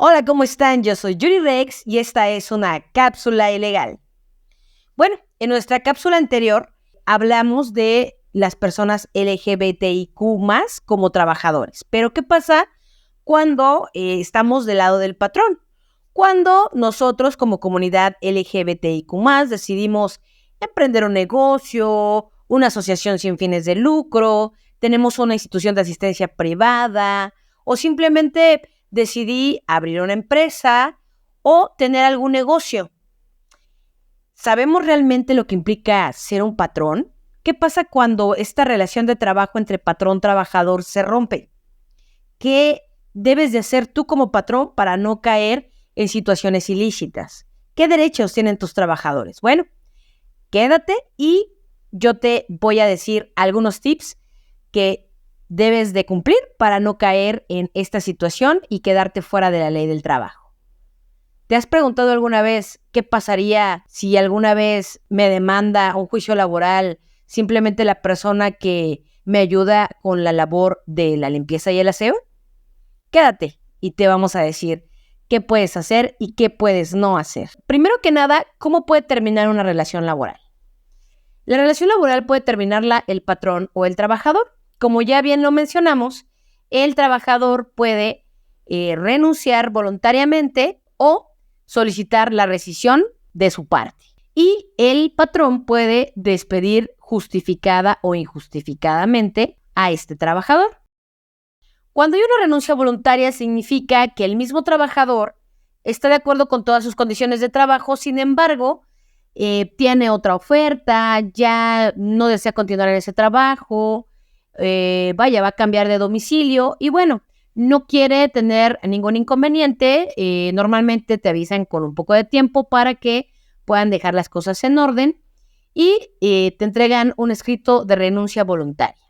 Hola, ¿cómo están? Yo soy Yuri Rex y esta es una cápsula ilegal. Bueno, en nuestra cápsula anterior hablamos de las personas LGBTIQ+ como trabajadores. Pero ¿qué pasa cuando estamos del lado del patrón? Cuando nosotros como comunidad LGBTIQ+ decidimos emprender un negocio, una asociación sin fines de lucro, tenemos una institución de asistencia privada o simplemente decidí abrir una empresa o tener algún negocio. ¿Sabemos realmente lo que implica ser un patrón? ¿Qué pasa cuando esta relación de trabajo entre patrón-trabajador se rompe? ¿Qué debes de hacer tú como patrón para no caer en situaciones ilícitas? ¿Qué derechos tienen tus trabajadores? Bueno, quédate y yo te voy a decir algunos tips que debes de cumplir para no caer en esta situación y quedarte fuera de la ley del trabajo. ¿Te has preguntado alguna vez qué pasaría si alguna vez me demanda un juicio laboral simplemente la persona que me ayuda con la labor de la limpieza y el aseo? Quédate y te vamos a decir qué puedes hacer y qué puedes no hacer. Primero que nada, ¿cómo puede terminar una relación laboral? La relación laboral puede terminarla el patrón o el trabajador. Como ya bien lo mencionamos, el trabajador puede renunciar voluntariamente o solicitar la rescisión de su parte. Y el patrón puede despedir justificada o injustificadamente a este trabajador. Cuando hay una renuncia voluntaria significa que el mismo trabajador está de acuerdo con todas sus condiciones de trabajo, sin embargo, tiene otra oferta, ya no desea continuar en ese trabajo, va a cambiar de domicilio y bueno, no quiere tener ningún inconveniente. Normalmente te avisan con un poco de tiempo para que puedan dejar las cosas en orden y te entregan un escrito de renuncia voluntaria.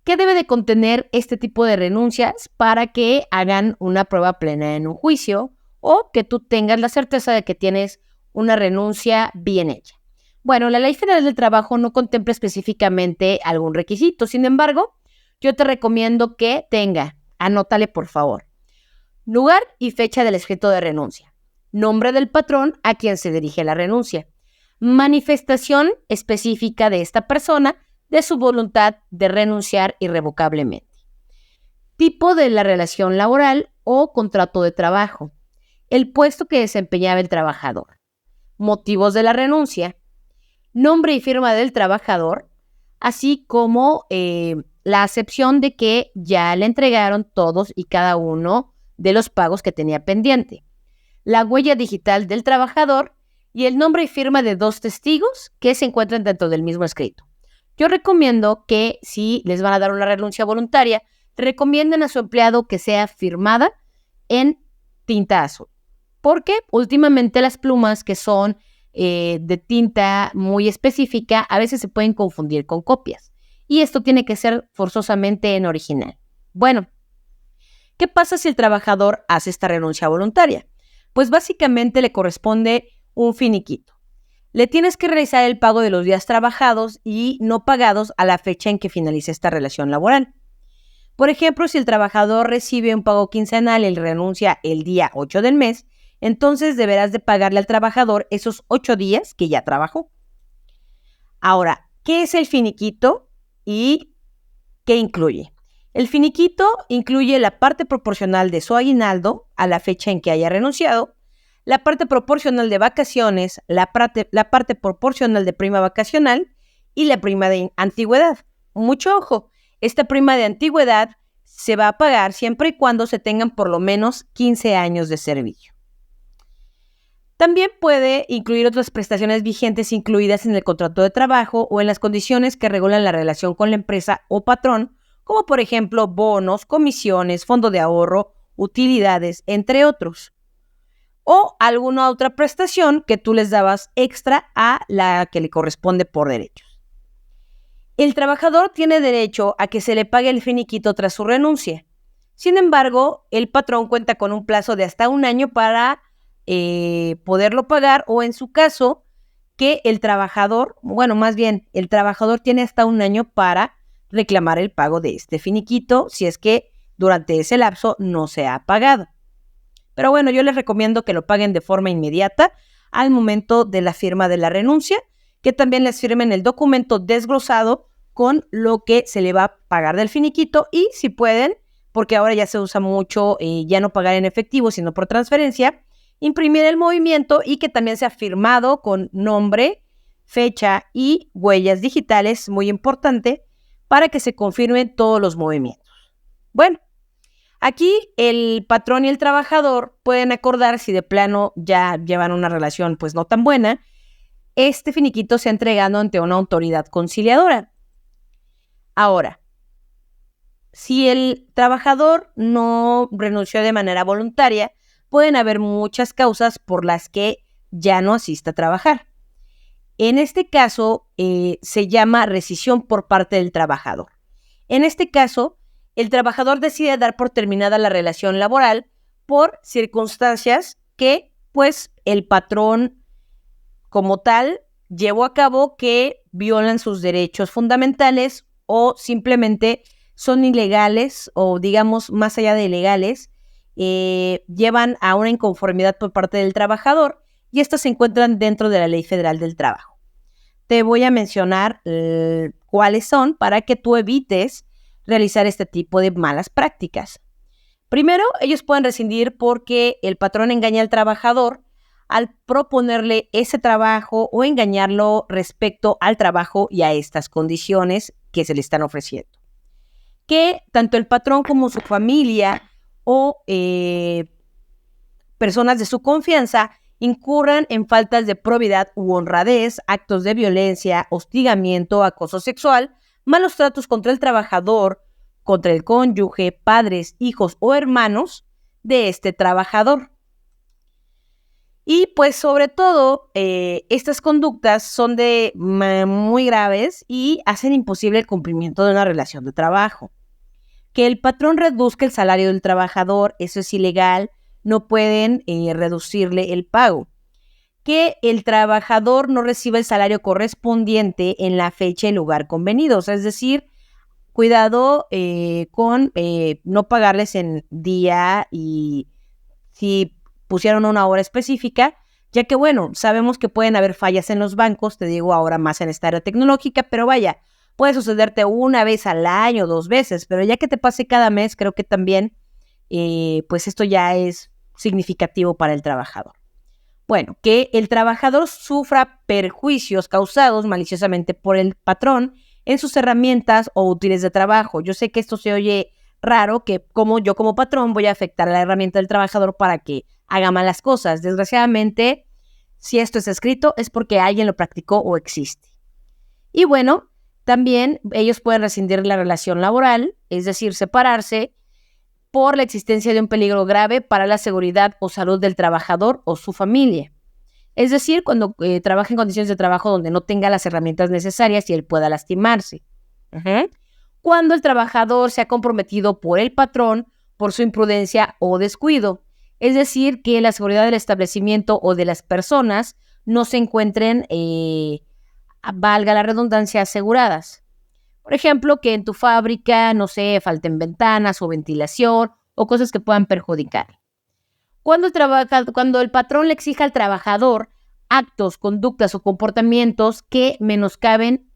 ¿Qué debe de contener este tipo de renuncias para que hagan una prueba plena en un juicio o que tú tengas la certeza de que tienes una renuncia bien hecha? Bueno, la Ley Federal del Trabajo no contempla específicamente algún requisito. Sin embargo, yo te recomiendo que anótale por favor, lugar y fecha del escrito de renuncia, nombre del patrón a quien se dirige la renuncia, manifestación específica de esta persona de su voluntad de renunciar irrevocablemente, tipo de la relación laboral o contrato de trabajo, el puesto que desempeñaba el trabajador, motivos de la renuncia, nombre y firma del trabajador, así como la acepción de que ya le entregaron todos y cada uno de los pagos que tenía pendiente, la huella digital del trabajador y el nombre y firma de 2 testigos que se encuentran dentro del mismo escrito. Yo recomiendo que si les van a dar una renuncia voluntaria, recomienden a su empleado que sea firmada en tinta azul, porque últimamente las plumas que son de tinta muy específica a veces se pueden confundir con copias y esto tiene que ser forzosamente en original. Bueno, ¿qué pasa si el trabajador hace esta renuncia voluntaria? Pues básicamente le corresponde un finiquito. Le tienes que realizar el pago de los días trabajados y no pagados a la fecha en que finalice esta relación laboral. Por ejemplo, si el trabajador recibe un pago quincenal y renuncia el día 8 del mes, entonces deberás de pagarle al trabajador esos 8 días que ya trabajó. Ahora, ¿qué es el finiquito y qué incluye? El finiquito incluye la parte proporcional de su aguinaldo a la fecha en que haya renunciado, la parte proporcional de vacaciones, la parte proporcional de prima vacacional y la prima de antigüedad. Mucho ojo, esta prima de antigüedad se va a pagar siempre y cuando se tengan por lo menos 15 años de servicio. También puede incluir otras prestaciones vigentes incluidas en el contrato de trabajo o en las condiciones que regulan la relación con la empresa o patrón, como por ejemplo bonos, comisiones, fondo de ahorro, utilidades, entre otros. O alguna otra prestación que tú les dabas extra a la que le corresponde por derechos. El trabajador tiene derecho a que se le pague el finiquito tras su renuncia. Sin embargo, el patrón cuenta con un plazo de hasta 1 año para poderlo pagar, o en su caso, que el trabajador tiene hasta 1 año para reclamar el pago de este finiquito si es que durante ese lapso no se ha pagado. Pero bueno, yo les recomiendo que lo paguen de forma inmediata al momento de la firma de la renuncia, que también les firmen el documento desglosado con lo que se le va a pagar del finiquito y si pueden, porque ahora ya se usa mucho ya no pagar en efectivo, sino por transferencia, imprimir el movimiento y que también sea firmado con nombre, fecha y huellas digitales, muy importante, para que se confirmen todos los movimientos. Bueno, aquí el patrón y el trabajador pueden acordar si de plano ya llevan una relación pues no tan buena, este finiquito se ha entregado ante una autoridad conciliadora. Ahora, si el trabajador no renunció de manera voluntaria, pueden haber muchas causas por las que ya no asista a trabajar. En este caso, se llama rescisión por parte del trabajador. En este caso, el trabajador decide dar por terminada la relación laboral por circunstancias que, pues, el patrón como tal llevó a cabo que violan sus derechos fundamentales o simplemente son ilegales o, digamos, más allá de ilegales, llevan a una inconformidad por parte del trabajador y estas se encuentran dentro de la Ley Federal del Trabajo. Te voy a mencionar cuáles son para que tú evites realizar este tipo de malas prácticas. Primero, ellos pueden rescindir porque el patrón engaña al trabajador al proponerle ese trabajo o engañarlo respecto al trabajo y a estas condiciones que se le están ofreciendo. Que tanto el patrón como su familia o personas de su confianza incurran en faltas de probidad u honradez, actos de violencia, hostigamiento, acoso sexual, malos tratos contra el trabajador, contra el cónyuge, padres, hijos o hermanos de este trabajador. Y pues sobre todo, estas conductas son muy graves y hacen imposible el cumplimiento de una relación de trabajo. Que el patrón reduzca el salario del trabajador, eso es ilegal, no pueden reducirle el pago. Que el trabajador no reciba el salario correspondiente en la fecha y lugar convenidos, es decir, cuidado con no pagarles en día y si pusieron una hora específica, ya que bueno, sabemos que pueden haber fallas en los bancos, te digo ahora más en esta área tecnológica, pero vaya, puede sucederte una vez al año, 2 veces, pero ya que te pase cada mes, creo que también pues esto ya es significativo para el trabajador. Bueno, que el trabajador sufra perjuicios causados maliciosamente por el patrón en sus herramientas o útiles de trabajo. Yo sé que esto se oye raro, que yo como patrón voy a afectar a la herramienta del trabajador para que haga malas cosas. Desgraciadamente, si esto es escrito, es porque alguien lo practicó o existe. Y bueno, también ellos pueden rescindir la relación laboral, es decir, separarse por la existencia de un peligro grave para la seguridad o salud del trabajador o su familia. Es decir, cuando trabaja en condiciones de trabajo donde no tenga las herramientas necesarias y él pueda lastimarse. Cuando el trabajador se ha comprometido por el patrón por su imprudencia o descuido. Es decir, que la seguridad del establecimiento o de las personas no se encuentren, valga la redundancia, aseguradas. Por ejemplo, que en tu fábrica, no sé, falten ventanas o ventilación o cosas que puedan perjudicar. Cuando el patrón le exija al trabajador actos, conductas o comportamientos que menoscaben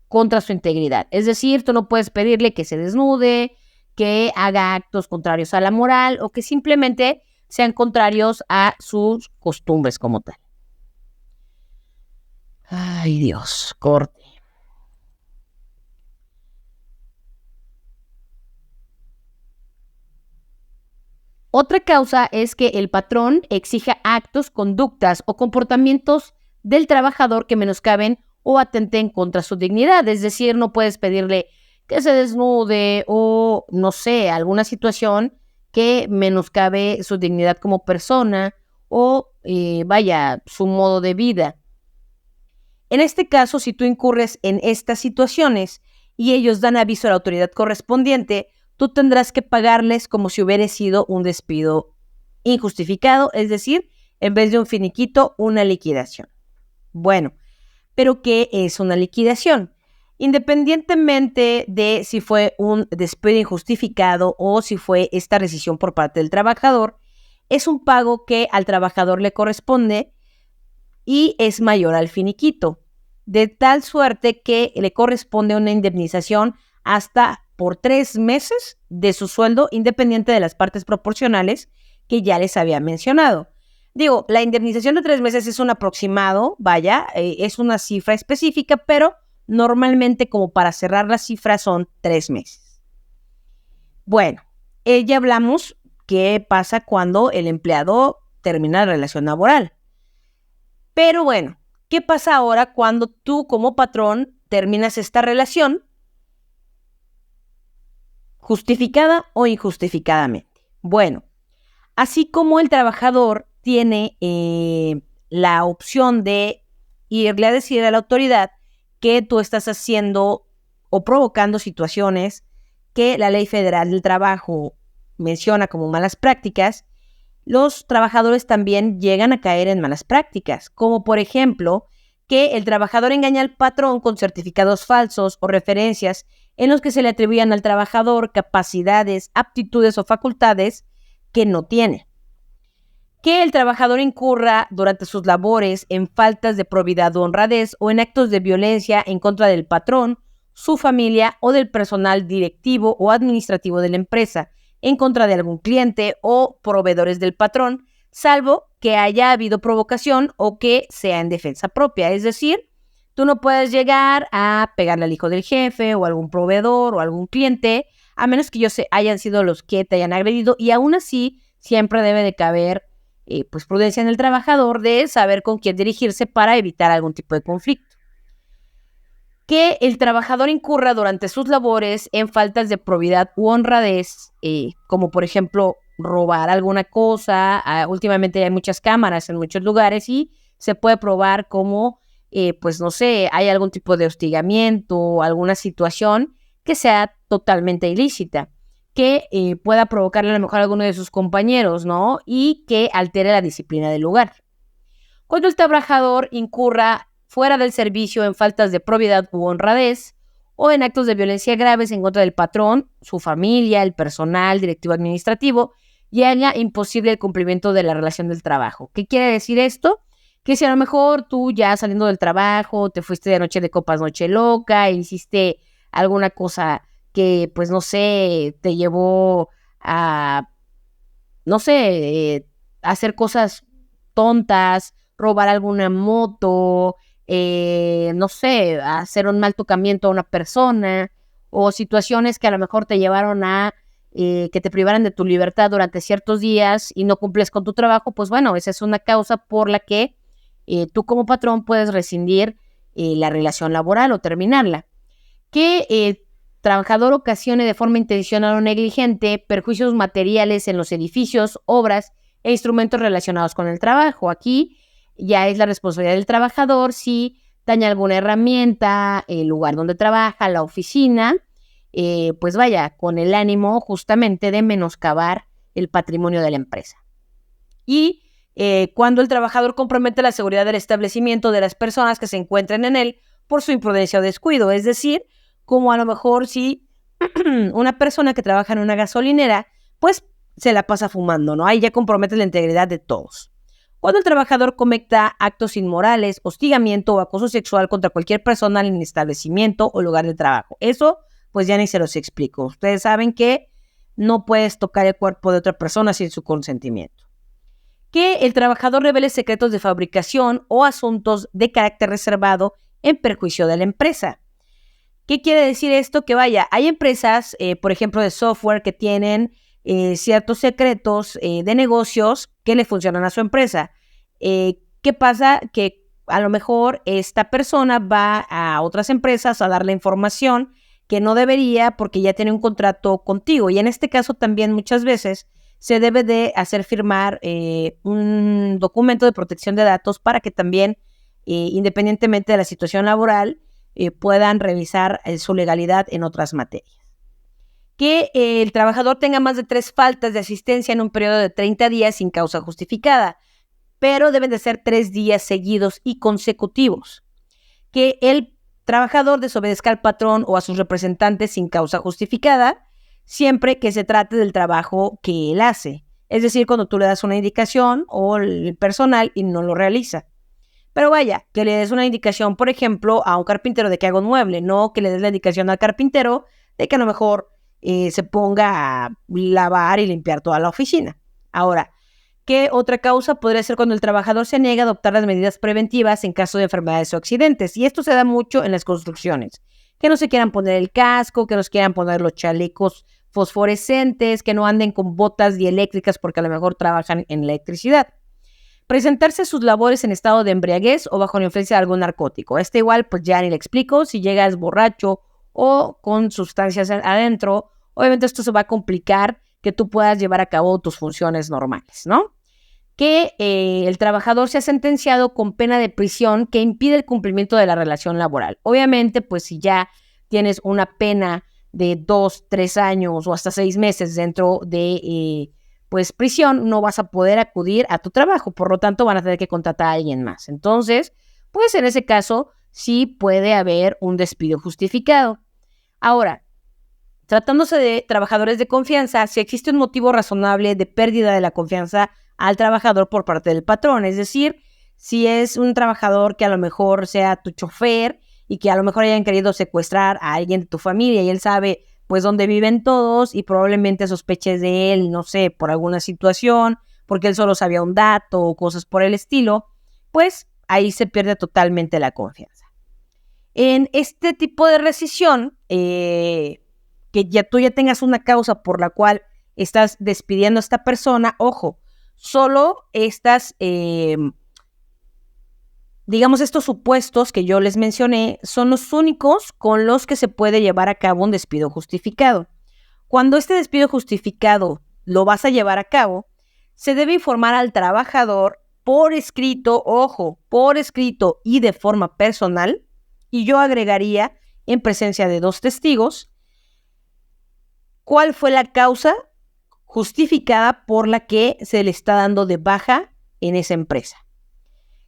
contra su integridad. Es decir, tú no puedes pedirle que se desnude, que haga actos contrarios a la moral o que simplemente sean contrarios a sus costumbres como tal. Ay, Dios, corte. Otra causa es que el patrón exija actos, conductas o comportamientos del trabajador que menoscaben o atenten contra su dignidad. Es decir, no puedes pedirle que se desnude o, no sé, alguna situación que menoscabe su dignidad como persona o, su modo de vida. En este caso, si tú incurres en estas situaciones y ellos dan aviso a la autoridad correspondiente, tú tendrás que pagarles como si hubiera sido un despido injustificado, es decir, en vez de un finiquito, una liquidación. Bueno, ¿pero qué es una liquidación? Independientemente de si fue un despido injustificado o si fue esta rescisión por parte del trabajador, es un pago que al trabajador le corresponde y es mayor al finiquito, de tal suerte que le corresponde una indemnización hasta por 3 meses de su sueldo, independiente de las partes proporcionales que ya les había mencionado. Digo, la indemnización de 3 meses es un aproximado, es una cifra específica, pero normalmente como para cerrar la cifra son 3 meses. Bueno, ya hablamos qué pasa cuando el empleado termina la relación laboral. Pero bueno, ¿qué pasa ahora cuando tú como patrón terminas esta relación justificada o injustificadamente? Bueno, así como el trabajador tiene la opción de irle a decir a la autoridad que tú estás haciendo o provocando situaciones que la Ley Federal del Trabajo menciona como malas prácticas, los trabajadores también llegan a caer en malas prácticas, como por ejemplo que el trabajador engaña al patrón con certificados falsos o referencias en los que se le atribuyan al trabajador capacidades, aptitudes o facultades que no tiene. Que el trabajador incurra durante sus labores en faltas de probidad o honradez o en actos de violencia en contra del patrón, su familia o del personal directivo o administrativo de la empresa, en contra de algún cliente o proveedores del patrón, salvo que haya habido provocación o que sea en defensa propia. Es decir, tú no puedes llegar a pegarle al hijo del jefe o algún proveedor o algún cliente, a menos que ellos hayan sido los que te hayan agredido, y aún así siempre debe de caber pues prudencia en el trabajador de saber con quién dirigirse para evitar algún tipo de conflicto. Que el trabajador incurra durante sus labores en faltas de probidad u honradez, como por ejemplo robar alguna cosa. Últimamente hay muchas cámaras en muchos lugares y se puede probar como, pues no sé, hay algún tipo de hostigamiento o alguna situación que sea totalmente ilícita, que pueda provocarle a lo mejor a alguno de sus compañeros, ¿no? Y que altere la disciplina del lugar. Cuando el trabajador incurra fuera del servicio en faltas de probidad u honradez o en actos de violencia graves en contra del patrón, su familia, el personal directivo administrativo y haga imposible el cumplimiento de la relación del trabajo. ¿Qué quiere decir esto? Que si a lo mejor tú ya saliendo del trabajo te fuiste de noche de copas, noche loca, e hiciste alguna cosa que, pues no sé, te llevó a, no sé, hacer cosas tontas, robar alguna moto, no sé, hacer un mal tocamiento a una persona, o situaciones que a lo mejor te llevaron a que te privaran de tu libertad durante ciertos días y no cumples con tu trabajo, pues bueno, esa es una causa por la que tú como patrón puedes rescindir la relación laboral o terminarla. Que el trabajador ocasione de forma intencional o negligente perjuicios materiales en los edificios, obras e instrumentos relacionados con el trabajo. Aquí ya es la responsabilidad del trabajador si daña alguna herramienta, el lugar donde trabaja, la oficina, pues vaya, con el ánimo justamente de menoscabar el patrimonio de la empresa. Y cuando el trabajador compromete la seguridad del establecimiento de las personas que se encuentren en él por su imprudencia o descuido, es decir, como a lo mejor si una persona que trabaja en una gasolinera, pues se la pasa fumando, ¿no? Ahí ya compromete la integridad de todos. Cuando el trabajador cometa actos inmorales, hostigamiento o acoso sexual contra cualquier persona en el establecimiento o lugar de trabajo. Eso, pues ya ni se los explico. Ustedes saben que no puedes tocar el cuerpo de otra persona sin su consentimiento. Que el trabajador revele secretos de fabricación o asuntos de carácter reservado en perjuicio de la empresa. ¿Qué quiere decir esto? Que vaya, hay empresas, por ejemplo, de software que tienen ciertos secretos de negocios que le funcionan a su empresa. ¿Qué pasa? Que a lo mejor esta persona va a otras empresas a darle información que no debería porque ya tiene un contrato contigo. Y en este caso también muchas veces se debe de hacer firmar un documento de protección de datos para que también, independientemente de la situación laboral, puedan revisar su legalidad en otras materias. Que el trabajador tenga más de 3 faltas de asistencia en un periodo de 30 días sin causa justificada, pero deben de ser 3 días seguidos y consecutivos. Que el trabajador desobedezca al patrón o a sus representantes sin causa justificada, siempre que se trate del trabajo que él hace. Es decir, cuando tú le das una indicación o el personal y no lo realiza. Pero vaya, que le des una indicación, por ejemplo, a un carpintero de que haga un mueble, no que le des la indicación al carpintero de que a lo mejor se ponga a lavar y limpiar toda la oficina. Ahora, ¿qué otra causa podría ser cuando el trabajador se niega a adoptar las medidas preventivas en caso de enfermedades o accidentes? Y esto se da mucho en las construcciones. Que no se quieran poner el casco, que no se quieran poner los chalecos fosforescentes, que no anden con botas dieléctricas porque a lo mejor trabajan en electricidad. Presentarse a sus labores en estado de embriaguez o bajo la influencia de algún narcótico. Igual, pues ya ni le explico, si llegas borracho o con sustancias adentro, obviamente esto se va a complicar que tú puedas llevar a cabo tus funciones normales, ¿no? Que el trabajador sea sentenciado con pena de prisión que impide el cumplimiento de la relación laboral. Obviamente, pues si ya tienes una pena de 2, 3 años o hasta 6 meses dentro de pues prisión, no vas a poder acudir a tu trabajo, por lo tanto van a tener que contratar a alguien más. Entonces, pues en ese caso sí puede haber un despido justificado. Ahora, tratándose de trabajadores de confianza, si existe un motivo razonable de pérdida de la confianza al trabajador por parte del patrón, es decir, si es un trabajador que a lo mejor sea tu chofer y que a lo mejor hayan querido secuestrar a alguien de tu familia y él sabe pues dónde viven todos y probablemente sospeches de él, no sé, por alguna situación, porque él solo sabía un dato o cosas por el estilo, pues ahí se pierde totalmente la confianza. En este tipo de rescisión, que tú ya tengas una causa por la cual estás despidiendo a esta persona, ojo, solo estas, digamos, estos supuestos que yo les mencioné son los únicos con los que se puede llevar a cabo un despido justificado. Cuando este despido justificado lo vas a llevar a cabo, se debe informar al trabajador por escrito, ojo, por escrito y de forma personal, y yo agregaría en presencia de 2 testigos, cuál fue la causa justificada por la que se le está dando de baja en esa empresa.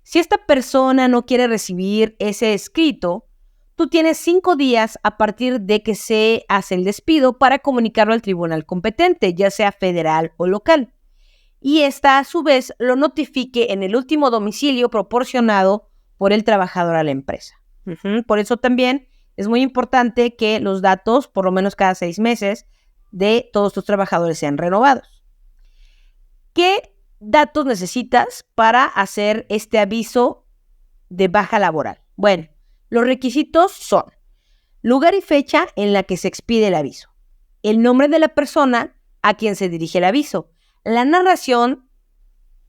Si esta persona no quiere recibir ese escrito, tú tienes 5 días a partir de que se hace el despido para comunicarlo al tribunal competente, ya sea federal o local. Y esta, a su vez, lo notifique en el último domicilio proporcionado por el trabajador a la empresa. Por eso también es muy importante que los datos, por lo menos cada 6 meses, de todos tus trabajadores sean renovados. ¿Qué datos necesitas para hacer este aviso de baja laboral? Bueno, los requisitos son lugar y fecha en la que se expide el aviso, el nombre de la persona a quien se dirige el aviso, la narración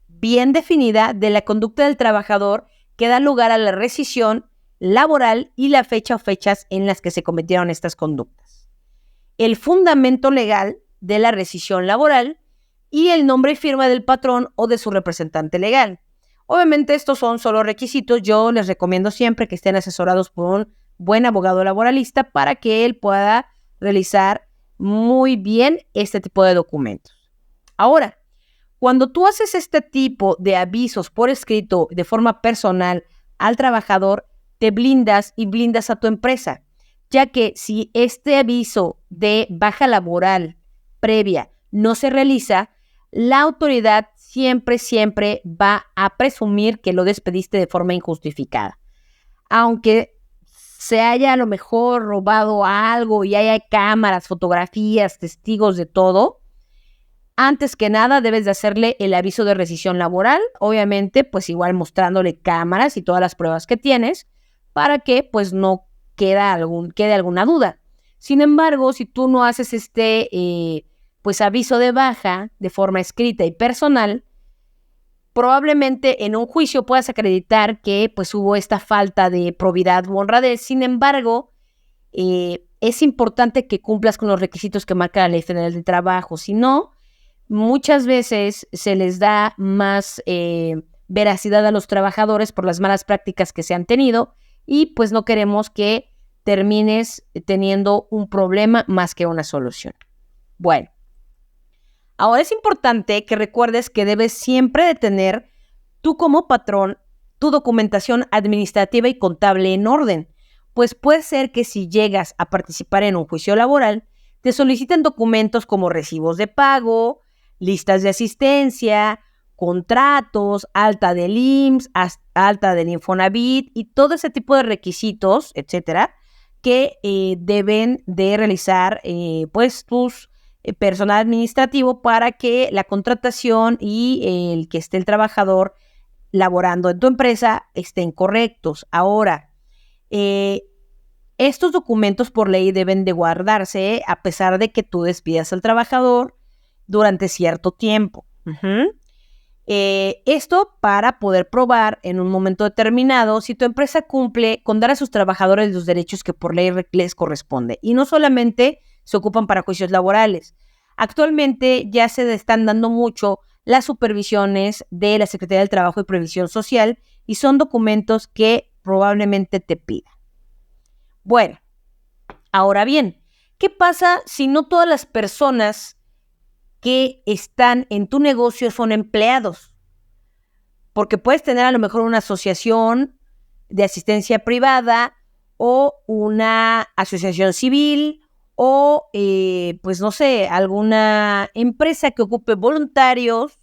bien definida de la conducta del trabajador que da lugar a la rescisión laboral y la fecha o fechas en las que se cometieron estas conductas, el fundamento legal de la rescisión laboral y el nombre y firma del patrón o de su representante legal. Obviamente estos son solo requisitos. Yo les recomiendo siempre que estén asesorados por un buen abogado laboralista para que él pueda realizar muy bien este tipo de documentos. Ahora, cuando tú haces este tipo de avisos por escrito de forma personal al trabajador, te blindas y blindas a tu empresa, ya que si este aviso de baja laboral previa no se realiza, la autoridad siempre va a presumir que lo despediste de forma injustificada. Aunque se haya a lo mejor robado algo y haya cámaras, fotografías, testigos de todo, antes que nada debes de hacerle el aviso de rescisión laboral, obviamente pues igual mostrándole cámaras y todas las pruebas que tienes para que pues no quede alguna duda. Sin embargo, si tú no haces pues aviso de baja de forma escrita y personal, probablemente en un juicio puedas acreditar que pues hubo esta falta de probidad u honradez. Sin embargo, es importante que cumplas con los requisitos que marca la Ley Federal de Trabajo. Si no, muchas veces se les da más veracidad a los trabajadores por las malas prácticas que se han tenido y pues no queremos que termines teniendo un problema más que una solución. Bueno. Ahora es importante que recuerdes que debes siempre de tener tú como patrón tu documentación administrativa y contable en orden, pues puede ser que si llegas a participar en un juicio laboral, te soliciten documentos como recibos de pago, listas de asistencia, contratos, alta del IMSS, alta del Infonavit y todo ese tipo de requisitos, etcétera, que deben de realizar pues tus personal administrativo para que la contratación y el que esté el trabajador laborando en tu empresa estén correctos. Ahora, estos documentos por ley deben de guardarse a pesar de que tú despidas al trabajador durante cierto tiempo. Esto para poder probar en un momento determinado si tu empresa cumple con dar a sus trabajadores los derechos que por ley les corresponde. Y no solamente se ocupan para juicios laborales. Actualmente ya se están dando mucho las supervisiones de la Secretaría del Trabajo y Previsión Social y son documentos que probablemente te pidan. Bueno, ahora bien, ¿qué pasa si no todas las personas que están en tu negocio son empleados? Porque puedes tener a lo mejor una asociación de asistencia privada o una asociación civil o, pues no sé, alguna empresa que ocupe voluntarios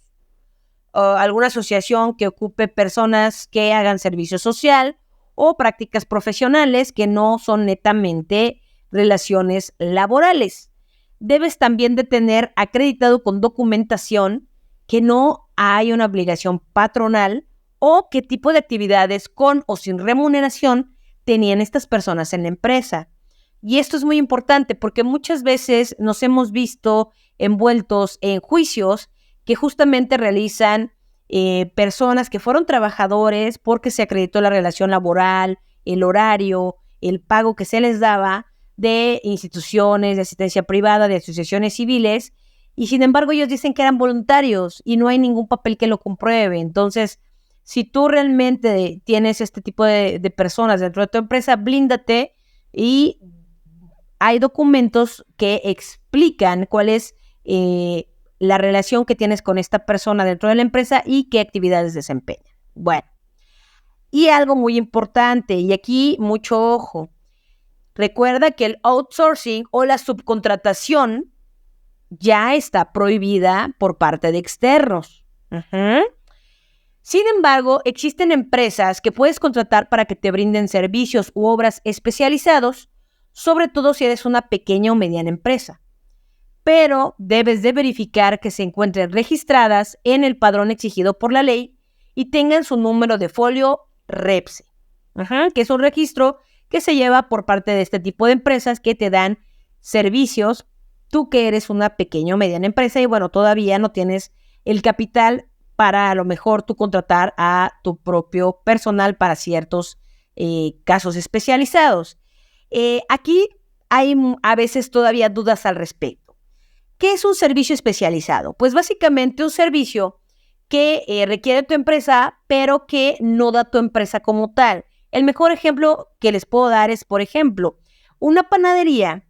o alguna asociación que ocupe personas que hagan servicio social o prácticas profesionales que no son netamente relaciones laborales. Debes también de tener acreditado con documentación que no hay una obligación patronal o qué tipo de actividades con o sin remuneración tenían estas personas en la empresa. Y esto es muy importante porque muchas veces nos hemos visto envueltos en juicios que justamente realizan personas que fueron trabajadores porque se acreditó la relación laboral, el horario, el pago que se les daba de instituciones de asistencia privada, de asociaciones civiles, y sin embargo ellos dicen que eran voluntarios y no hay ningún papel que lo compruebe. Entonces, si tú realmente tienes este tipo de personas dentro de tu empresa, blíndate y hay documentos que explican cuál es la relación que tienes con esta persona dentro de la empresa y qué actividades desempeña. Bueno, y algo muy importante, y aquí mucho ojo, recuerda que el outsourcing o la subcontratación ya está prohibida por parte de externos. Sin embargo, existen empresas que puedes contratar para que te brinden servicios u obras especializados, sobre todo si eres una pequeña o mediana empresa. Pero debes de verificar que se encuentren registradas en el padrón exigido por la ley y tengan su número de folio REPSE, que es un registro que se lleva por parte de este tipo de empresas que te dan servicios. Tú que eres una pequeña o mediana empresa y bueno, todavía no tienes el capital para a lo mejor tú contratar a tu propio personal para ciertos casos especializados. Aquí hay a veces todavía dudas al respecto. ¿Qué es un servicio especializado? Pues básicamente un servicio que requiere tu empresa, pero que no da tu empresa como tal. El mejor ejemplo que les puedo dar es, por ejemplo, una panadería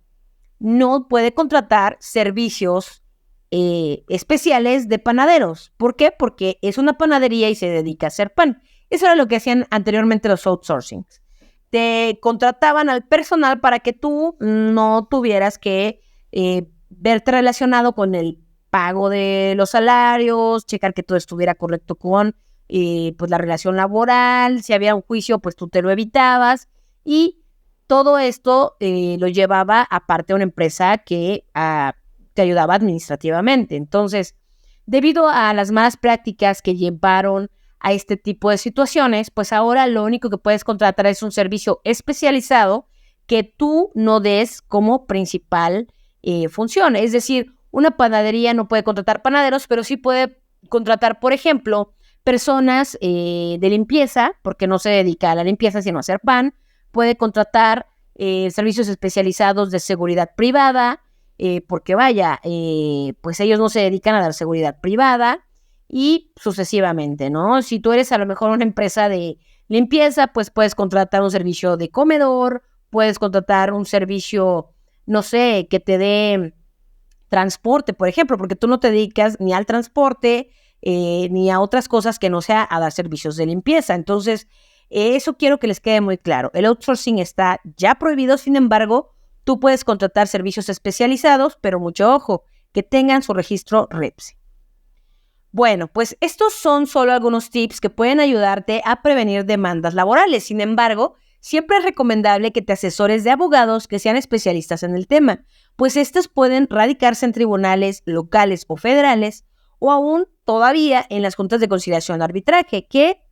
no puede contratar servicios especiales de panaderos. ¿Por qué? Porque es una panadería y se dedica a hacer pan. Eso era lo que hacían anteriormente los outsourcings. Te contrataban al personal para que tú no tuvieras que verte relacionado con el pago de los salarios, checar que todo estuviera correcto con pues la relación laboral, si había un juicio, pues tú te lo evitabas y todo esto lo llevaba aparte a una empresa que te ayudaba administrativamente. Entonces, debido a las malas prácticas que llevaron a este tipo de situaciones, pues ahora lo único que puedes contratar es un servicio especializado que tú no des como principal función. Es decir, una panadería no puede contratar panaderos, pero sí puede contratar, por ejemplo, personas de limpieza, porque no se dedica a la limpieza, sino a hacer pan. Puede contratar servicios especializados de seguridad privada, porque vaya, pues ellos no se dedican a dar seguridad privada y sucesivamente, ¿no? Si tú eres a lo mejor una empresa de limpieza, pues puedes contratar un servicio de comedor, puedes contratar un servicio, no sé, que te dé transporte, por ejemplo, porque tú no te dedicas ni al transporte ni a otras cosas que no sea a dar servicios de limpieza. Entonces, eso quiero que les quede muy claro. El outsourcing está ya prohibido, sin embargo, tú puedes contratar servicios especializados, pero mucho ojo, que tengan su registro REPSE. Bueno, pues estos son solo algunos tips que pueden ayudarte a prevenir demandas laborales. Sin embargo, siempre es recomendable que te asesores de abogados que sean especialistas en el tema, pues estos pueden radicarse en tribunales locales o federales o aún todavía en las juntas de conciliación o arbitraje, que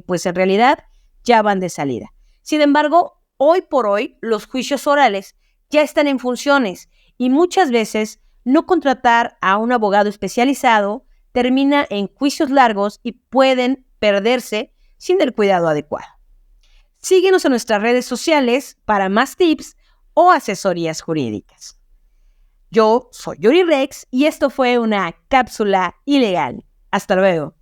pues en realidad ya van de salida. Sin embargo, hoy por hoy los juicios orales ya están en funciones y muchas veces no contratar a un abogado especializado termina en juicios largos y pueden perderse sin el cuidado adecuado. Síguenos en nuestras redes sociales para más tips o asesorías jurídicas. Yo soy Yuri Rex y esto fue una cápsula ilegal. Hasta luego.